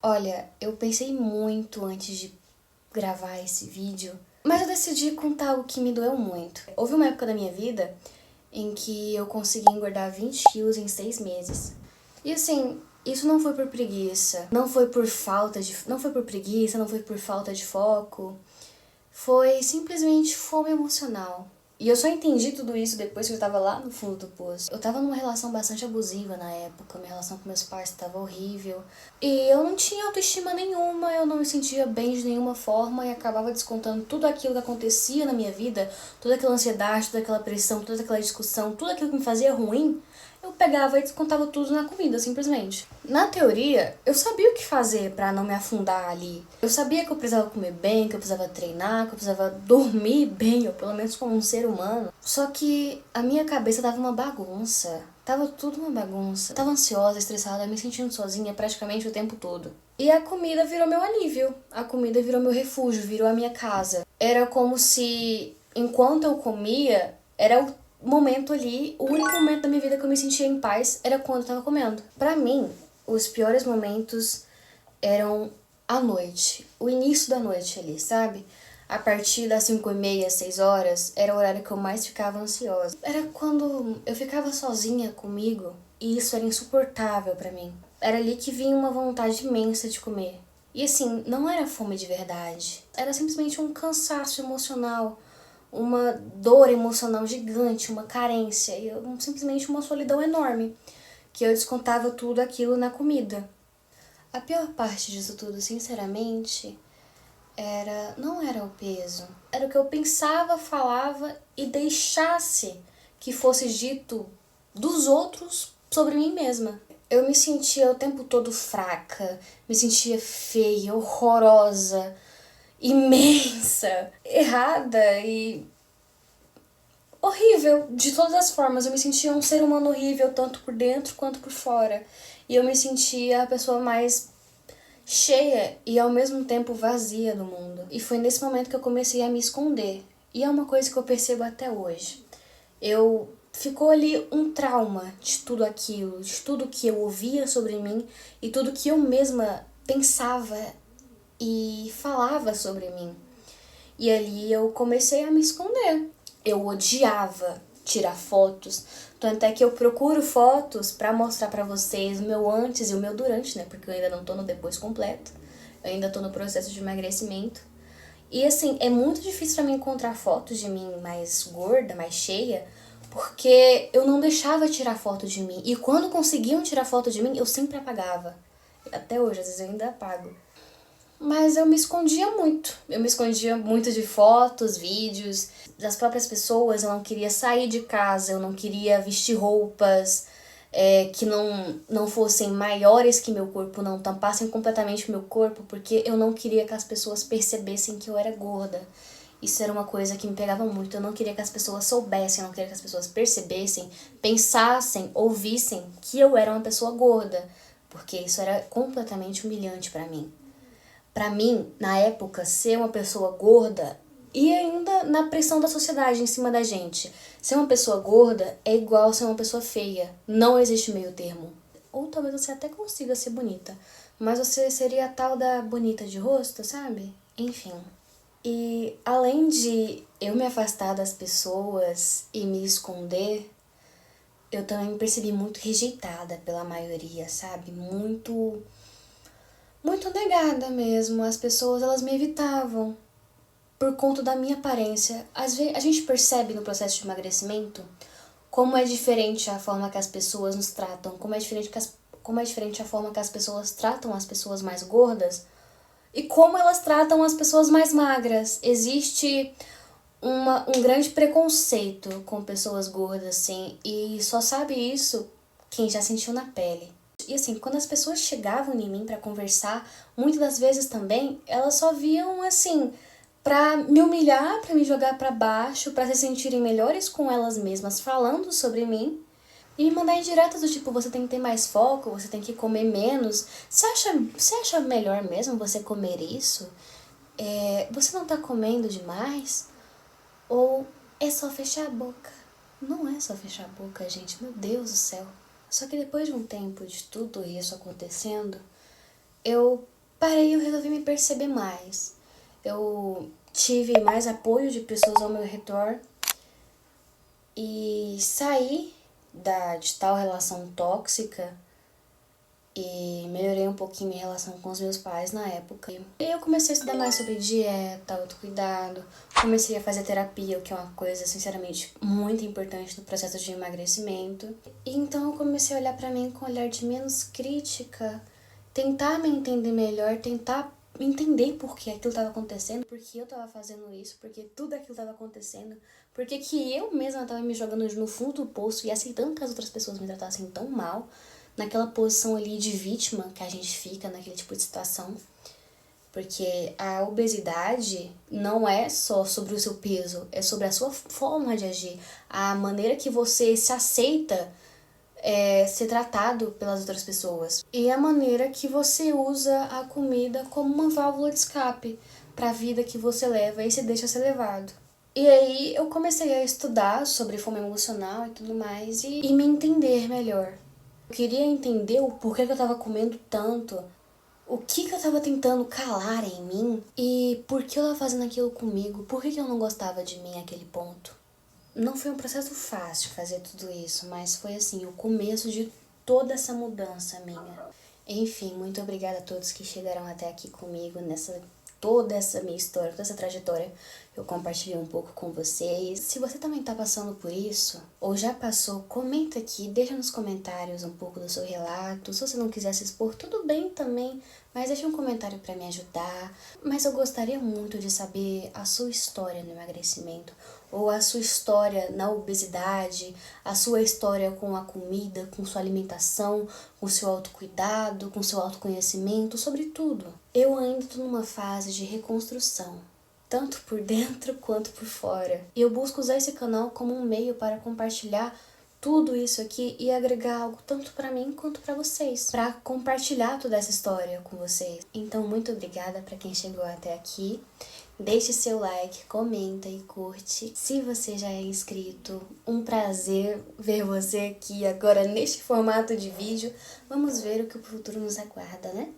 Olha, eu pensei muito antes de gravar esse vídeo, mas eu decidi contar algo que me doeu muito. Houve uma época da minha vida em que eu consegui engordar 20 quilos em 6 meses. E assim, isso não foi por preguiça, não foi por preguiça, não foi por falta de foco. Foi simplesmente fome emocional. E eu só entendi tudo isso depois que eu tava lá no fundo do poço. Eu tava numa relação bastante abusiva na época, minha relação com meus pais tava horrível. E eu não tinha autoestima nenhuma, eu não me sentia bem de nenhuma forma e acabava descontando tudo aquilo que acontecia na minha vida, toda aquela ansiedade, toda aquela pressão, toda aquela discussão, tudo aquilo que me fazia ruim, eu pegava e descontava tudo na comida, simplesmente. Na teoria, eu sabia o que fazer pra não me afundar ali. Eu sabia que eu precisava comer bem, que eu precisava treinar, que eu precisava dormir bem, ou pelo menos como um ser humano. Só que a minha cabeça tava uma bagunça. Tava tudo uma bagunça. Eu tava ansiosa, estressada, me sentindo sozinha praticamente o tempo todo. E a comida virou meu alívio. A comida virou meu refúgio, virou a minha casa. Era como se, enquanto eu comia, era o momento ali, o único momento da minha vida que eu me sentia em paz era quando eu tava comendo. Pra mim, os piores momentos eram à noite, o início da noite ali, sabe? A partir das 5h30, 6 horas, era o horário que eu mais ficava ansiosa. Era quando eu ficava sozinha comigo e isso era insuportável pra mim. Era ali que vinha uma vontade imensa de comer. E assim, não era fome de verdade. Era simplesmente um cansaço emocional, uma dor emocional gigante, uma carência e simplesmente uma solidão enorme, que eu descontava tudo aquilo na comida. A pior parte disso tudo, sinceramente, não era o peso, era o que eu pensava, falava e deixasse que fosse dito dos outros sobre mim mesma. Eu me sentia o tempo todo fraca, me sentia feia, horrorosa, imensa, errada e horrível, de todas as formas. Eu me sentia um ser humano horrível, tanto por dentro quanto por fora. E eu me sentia a pessoa mais cheia e ao mesmo tempo vazia do mundo. E foi nesse momento que eu comecei a me esconder. E é uma coisa que eu percebo até hoje. Ficou ali um trauma de tudo aquilo, de tudo que eu ouvia sobre mim e tudo que eu mesma pensava e falava sobre mim. E ali eu comecei a me esconder. Eu odiava tirar fotos, tanto é que eu procuro fotos pra mostrar pra vocês o meu antes e o meu durante, né? Porque eu ainda não tô no depois completo. Eu ainda tô no processo de emagrecimento. E assim, é muito difícil pra mim encontrar fotos de mim mais gorda, mais cheia, porque eu não deixava tirar foto de mim. E quando conseguiam tirar foto de mim, eu sempre apagava. Até hoje, às vezes eu ainda apago. Mas eu me escondia muito. Eu me escondia muito de fotos, vídeos, das próprias pessoas. Eu não queria sair de casa, eu não queria vestir roupas que não fossem maiores que meu corpo, não tampassem completamente meu corpo, porque eu não queria que as pessoas percebessem que eu era gorda. Isso era uma coisa que me pegava muito. Eu não queria que as pessoas soubessem, eu não queria que as pessoas percebessem, pensassem, ouvissem que eu era uma pessoa gorda, porque isso era completamente humilhante pra mim. Pra mim, na época, ser uma pessoa gorda e ainda na pressão da sociedade em cima da gente. Ser uma pessoa gorda é igual ser uma pessoa feia. Não existe meio termo. Ou talvez você até consiga ser bonita, mas você seria a tal da bonita de rosto, sabe? Enfim. E além de eu me afastar das pessoas e me esconder, eu também me percebi muito rejeitada pela maioria, sabe? Muito negada mesmo. As pessoas, elas me evitavam por conta da minha aparência. Às vezes, a gente percebe no processo de emagrecimento como é diferente a forma que as pessoas nos tratam, como é diferente a forma que as pessoas tratam as pessoas mais gordas e como elas tratam as pessoas mais magras. Existe um grande preconceito com pessoas gordas, assim, e só sabe isso quem já sentiu na pele. E assim, quando as pessoas chegavam em mim pra conversar, muitas das vezes também, elas só viam assim, pra me humilhar, pra me jogar pra baixo, pra se sentirem melhores com elas mesmas, falando sobre mim. E me mandar indiretas do tipo, você tem que ter mais foco, você tem que comer menos. Você acha melhor mesmo você comer isso? Você não tá comendo demais? Ou é só fechar a boca? Não é só fechar a boca, gente, meu Deus do céu. Só que depois de um tempo de tudo isso acontecendo, eu parei e eu resolvi me perceber mais. Eu tive mais apoio de pessoas ao meu redor e saí de tal relação tóxica e melhorei um pouquinho minha relação com os meus pais na época. E eu comecei a estudar mais sobre dieta, autocuidado, comecei a fazer terapia, o que é uma coisa, sinceramente, muito importante no processo de emagrecimento. E então eu comecei a olhar pra mim com um olhar de menos crítica, tentar me entender melhor, tentar entender por que aquilo estava acontecendo, por que eu estava fazendo isso, por que tudo aquilo estava acontecendo, por que eu mesma estava me jogando no fundo do poço e aceitando que as outras pessoas me tratassem tão mal, naquela posição ali de vítima que a gente fica naquele tipo de situação. Porque a obesidade não é só sobre o seu peso, é sobre a sua forma de agir, a maneira que você se aceita ser tratado pelas outras pessoas. E a maneira que você usa a comida como uma válvula de escape para a vida que você leva e se deixa ser levado. E aí eu comecei a estudar sobre fome emocional e tudo mais e me entender melhor. Eu queria entender o porquê que eu tava comendo tanto, o que eu tava tentando calar em mim e por que eu tava fazendo aquilo comigo, por que eu não gostava de mim naquele ponto. Não foi um processo fácil fazer tudo isso, mas foi assim, o começo de toda essa mudança minha. Enfim, muito obrigada a todos que chegaram até aqui comigo nessa toda essa minha história, toda essa trajetória. Eu compartilhei um pouco com vocês. Se você também tá passando por isso, ou já passou, comenta aqui, deixa nos comentários um pouco do seu relato. Se você não quiser se expor, tudo bem também, mas deixa um comentário para me ajudar. Mas eu gostaria muito de saber a sua história no emagrecimento, ou a sua história na obesidade, a sua história com a comida, com sua alimentação, com seu autocuidado, com seu autoconhecimento, sobre tudo. Eu ainda estou numa fase de reconstrução, tanto por dentro quanto por fora. E eu busco usar esse canal como um meio para compartilhar tudo isso aqui e agregar algo tanto para mim quanto para vocês, para compartilhar toda essa história com vocês. Então, muito obrigada para quem chegou até aqui. Deixe seu like, comenta e curte. Se você já é inscrito, um prazer ver você aqui agora neste formato de vídeo. Vamos ver o que o futuro nos aguarda, né?